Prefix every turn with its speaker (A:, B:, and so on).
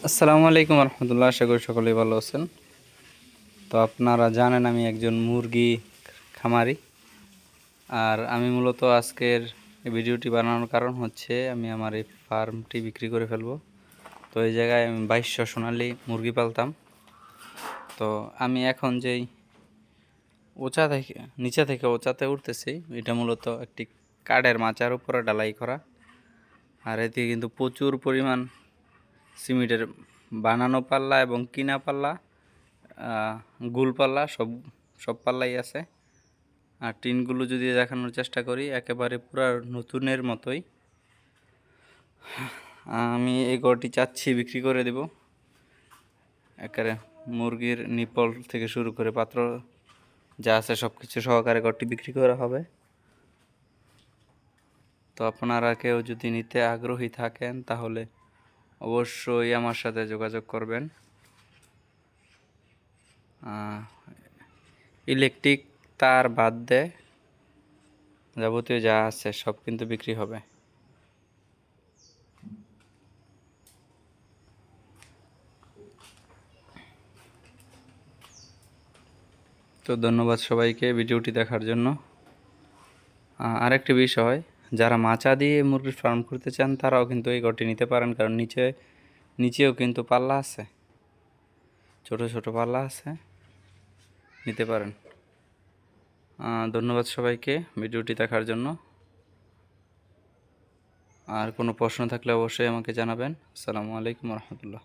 A: আসসালামু আলাইকুম রহমতুল্লাহ। আশা করি সকলেই ভালো আছেন। তো আপনারা জানেন আমি একজন মুরগি খামারি। আর আমি মূলত আজকের এই ভিডিওটি বানানোর কারণ হচ্ছে আমি আমার এই ফার্মটি বিক্রি করে ফেলবো। তো এই জায়গায় আমি 2200 সোনালী মুরগি পালতাম। তো আমি এখন যেই নিচে থেকে ওচাতে উঠতেছি, এটা মূলত একটি কাঠের মাচার উপরে ঢালাই করা। আর এতে কিন্তু প্রচুর পরিমাণ সিমেন্টের বানানো পাল্লা এবং কিনা পাল্লা, গোল পাল্লা, সব সব পাল্লাই আছে। আর টিনগুলো যদি দেখানোর চেষ্টা করি, একেবারে পুরো নতুনের মতোই। আমি এই ঘরটি চাচ্ছি বিক্রি করে দেব। একেবারে মুরগির নিপল থেকে শুরু করে পাত্র যা আছে সব কিছু সহকারে ঘরটি বিক্রি করা হবে। তো আপনারা কেউ যদি নিতে আগ্রহী থাকেন তাহলে অবশ্যই আমার সাথে যোগাযোগ করবেন। ইলেকট্রিক তার বাদ দিয়ে যাবতীয় যা আছে সব কিন্তু বিক্রি হবে। তো ধন্যবাদ সবাইকে ভিডিওটি দেখার জন্য। আরেকটি বিষয়, যারা মাচা দিয়ে মুরগির ফার্ম করতে চান তারাও কিন্তু এই ঘরটি নিতে পারেন, কারণ নিচেও কিন্তু পাল্লা আছে, ছোট ছোট পাল্লা আছে, নিতে পারেন। ধন্যবাদ সবাইকে ভিডিওটি দেখার জন্য। আর কোনো প্রশ্ন থাকলে অবশ্যই আমাকে জানাবেন। আসসালামু আলাইকুম রহমতুল্লাহ।